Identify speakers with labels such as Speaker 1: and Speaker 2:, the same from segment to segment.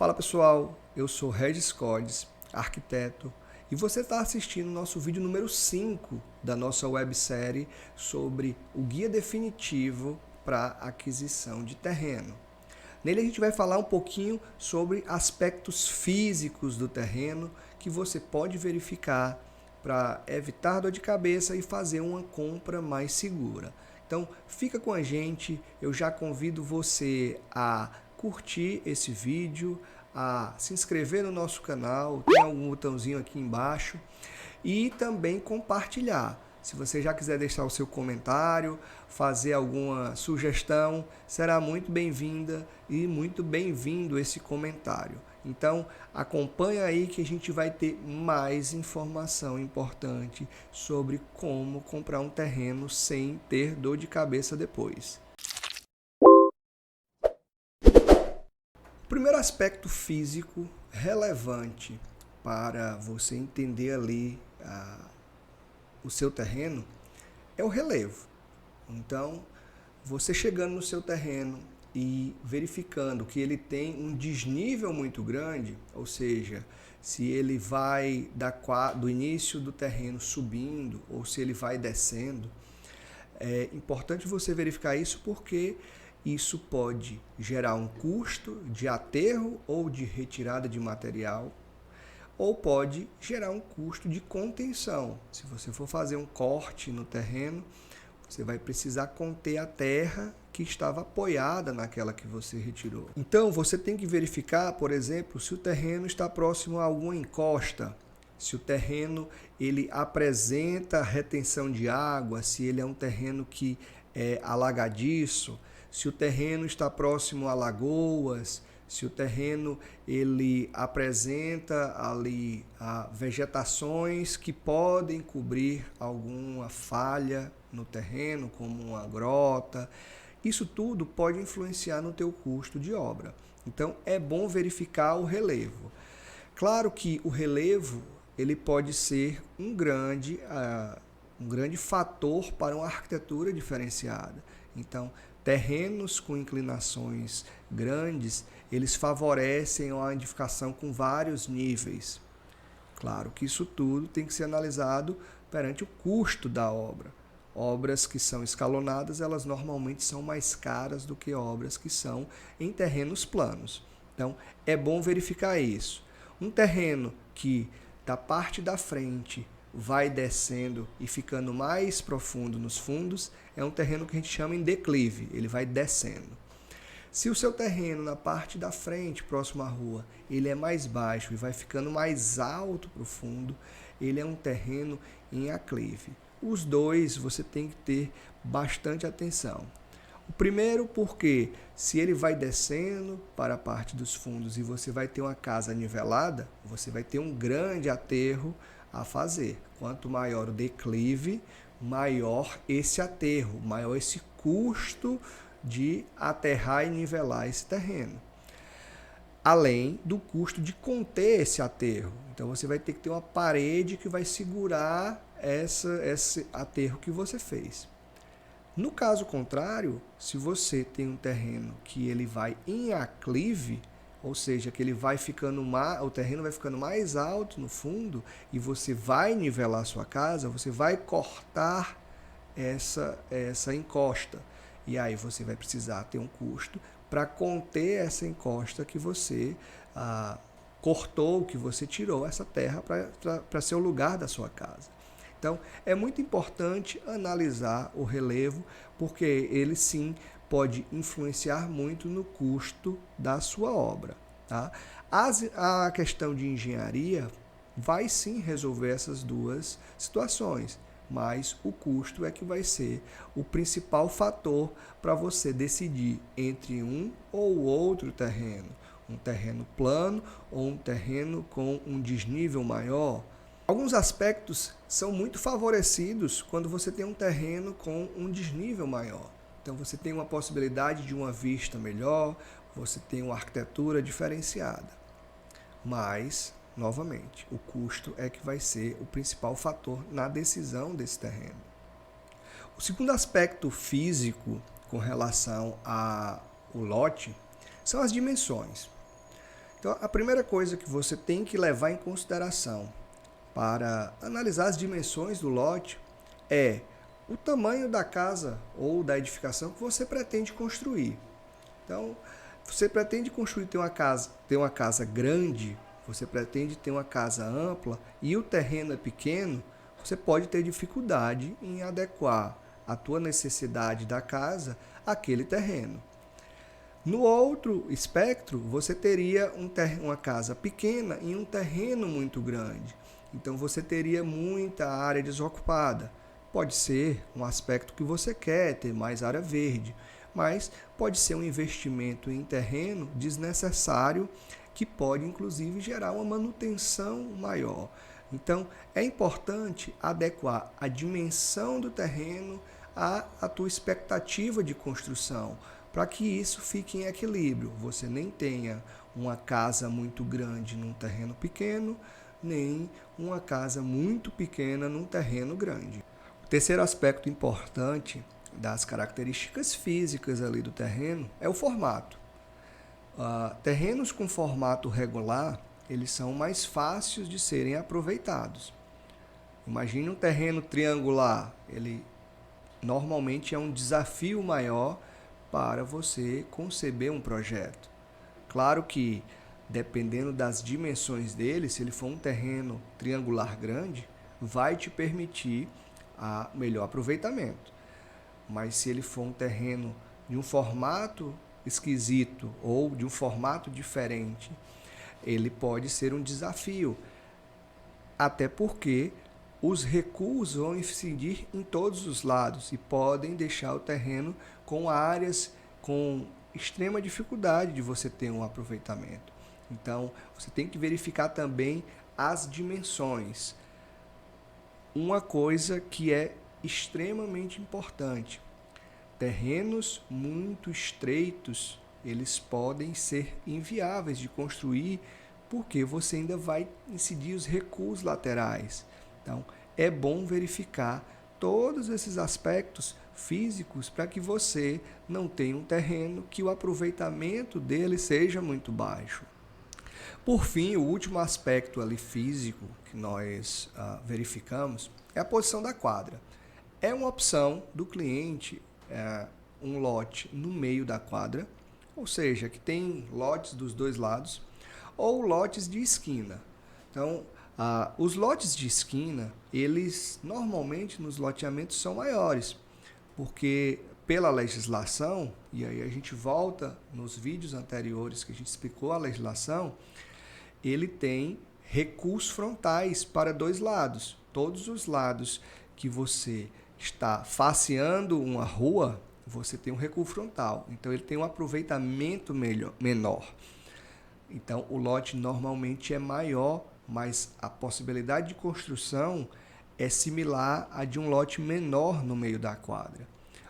Speaker 1: Fala pessoal, eu sou Regis Codes, arquiteto, e você está assistindo o nosso vídeo número 5 da nossa websérie sobre o guia definitivo para aquisição de terreno. Nele a gente vai falar um pouquinho sobre aspectos físicos do terreno que você pode verificar para evitar dor de cabeça e fazer uma compra mais segura. Então fica com a gente, eu já convido você a curtir esse vídeo, a se inscrever no nosso canal, tem algum botãozinho aqui embaixo, e também compartilhar. Se você já quiser deixar o seu comentário, fazer alguma sugestão, será muito bem-vinda e muito bem-vindo esse comentário. Então, acompanha aí que a gente vai ter mais informação importante sobre como comprar um terreno sem ter dor de cabeça depois. O primeiro aspecto físico relevante para você entender ali o seu terreno é o relevo. Então, você chegando no seu terreno e verificando que ele tem um desnível muito grande, ou seja, se ele vai do início do terreno subindo ou se ele vai descendo, é importante você verificar isso porque isso pode gerar um custo de aterro ou de retirada de material, ou pode gerar um custo de contenção. Se você for fazer um corte no terreno, você vai precisar conter a terra que estava apoiada naquela que você retirou. Então, você tem que verificar, por exemplo, se o terreno está próximo a alguma encosta, se o terreno ele apresenta retenção de água, se ele é um terreno que é alagadiço, se o terreno está próximo a lagoas, se o terreno ele apresenta ali vegetações que podem cobrir alguma falha no terreno, como uma grota. Isso tudo pode influenciar no teu custo de obra. Então é bom verificar o relevo. Claro que o relevo ele pode ser um grande fator para uma arquitetura diferenciada. Então, terrenos com inclinações grandes, eles favorecem a edificação com vários níveis. Claro que isso tudo tem que ser analisado perante o custo da obra. Obras que são escalonadas, elas normalmente são mais caras do que obras que são em terrenos planos. Então, é bom verificar isso. Um terreno que da parte da frente vai descendo e ficando mais profundo nos fundos, é um terreno que a gente chama em declive, ele vai descendo. Se o seu terreno na parte da frente, próximo à rua, ele é mais baixo e vai ficando mais alto para o fundo, ele é um terreno em aclive. Os dois você tem que ter bastante atenção. O primeiro porque se ele vai descendo para a parte dos fundos e você vai ter uma casa nivelada, você vai ter um grande aterro a fazer. Quanto maior o declive, maior esse aterro, maior esse custo de aterrar e nivelar esse terreno. Além do custo de conter esse aterro. Então você vai ter que ter uma parede que vai segurar esse aterro que você fez. No caso contrário, se você tem um terreno que ele vai em aclive, ou seja, que ele vai ficando o terreno vai ficando mais alto no fundo e você vai nivelar a sua casa, você vai cortar essa encosta. E aí você vai precisar ter um custo para conter essa encosta que você cortou, que você tirou essa terra para ser o lugar da sua casa. Então, é muito importante analisar o relevo, porque ele sim pode influenciar muito no custo da sua obra. Tá? A questão de engenharia vai sim resolver essas duas situações, mas o custo é que vai ser o principal fator para você decidir entre um ou outro terreno. Um terreno plano ou um terreno com um desnível maior. Alguns aspectos são muito favorecidos quando você tem um terreno com um desnível maior. Então você tem uma possibilidade de uma vista melhor, você tem uma arquitetura diferenciada. Mas, novamente, o custo é que vai ser o principal fator na decisão desse terreno. O segundo aspecto físico com relação ao lote são as dimensões. Então, a primeira coisa que você tem que levar em consideração para analisar as dimensões do lote é o tamanho da casa ou da edificação que você pretende construir. Então, você pretende construir ter uma casa grande, você pretende ter uma casa ampla e o terreno é pequeno, você pode ter dificuldade em adequar a tua necessidade da casa àquele terreno. No outro espectro, você teria uma casa pequena em um terreno muito grande. Então, você teria muita área desocupada. Pode ser um aspecto que você quer, ter mais área verde, mas pode ser um investimento em terreno desnecessário que pode, inclusive, gerar uma manutenção maior. Então, é importante adequar a dimensão do terreno à tua expectativa de construção, para que isso fique em equilíbrio. Você nem tenha uma casa muito grande num terreno pequeno, nem uma casa muito pequena num terreno grande. O terceiro aspecto importante das características físicas ali do terreno é o formato. Terrenos com formato regular, eles são mais fáceis de serem aproveitados. Imagine um terreno triangular, ele normalmente é um desafio maior para você conceber um projeto. Claro que, dependendo das dimensões dele, se ele for um terreno triangular grande, vai te permitir melhor aproveitamento. Mas se ele for um terreno de um formato esquisito ou de um formato diferente, ele pode ser um desafio. Até porque os recuos vão incidir em todos os lados e podem deixar o terreno com áreas com extrema dificuldade de você ter um aproveitamento. Então, você tem que verificar também as dimensões. Uma coisa que é extremamente importante: terrenos muito estreitos, eles podem ser inviáveis de construir porque você ainda vai incidir os recuos laterais. Então, é bom verificar todos esses aspectos físicos para que você não tenha um terreno que o aproveitamento dele seja muito baixo. Por fim, o último aspecto ali físico que nós verificamos é a posição da quadra. É uma opção do cliente um lote no meio da quadra, ou seja, que tem lotes dos dois lados, ou lotes de esquina. Então, os lotes de esquina, eles normalmente nos loteamentos são maiores, porque pela legislação, e aí a gente volta nos vídeos anteriores que a gente explicou a legislação, ele tem recuos frontais para dois lados. Todos os lados que você está faceando uma rua, você tem um recuo frontal. Então, ele tem um aproveitamento menor. Então, o lote normalmente é maior, mas a possibilidade de construção é similar à de um lote menor no meio da quadra.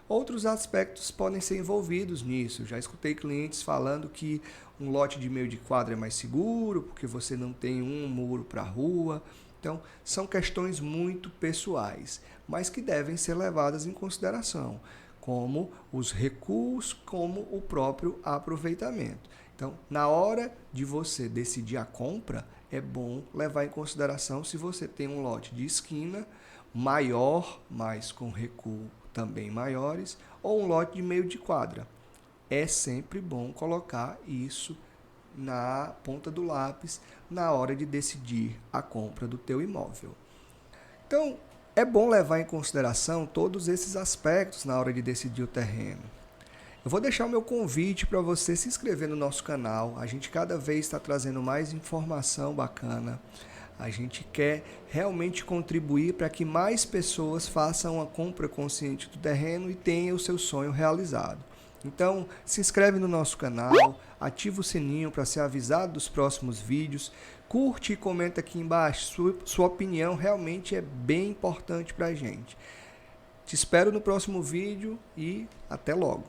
Speaker 1: Outros aspectos podem ser envolvidos nisso. Já escutei clientes falando que um lote de meio de quadra é mais seguro, porque você não tem um muro para a rua. Então, são questões muito pessoais, mas que devem ser levadas em consideração, como os recuos, como o próprio aproveitamento. Então, na hora de você decidir a compra, é bom levar em consideração se você tem um lote de esquina maior, mas com recuo também maiores, ou um lote de meio de quadra. É sempre bom colocar isso na ponta do lápis na hora de decidir a compra do teu imóvel. Então, é bom levar em consideração todos esses aspectos na hora de decidir o terreno. Eu vou deixar o meu convite para você se inscrever no nosso canal. A gente cada vez está trazendo mais informação bacana. A gente quer realmente contribuir para que mais pessoas façam uma compra consciente do terreno e tenham o seu sonho realizado. Então, se inscreve no nosso canal, ativa o sininho para ser avisado dos próximos vídeos, curte e comenta aqui embaixo. Sua opinião realmente é bem importante para a gente. Te espero no próximo vídeo e até logo.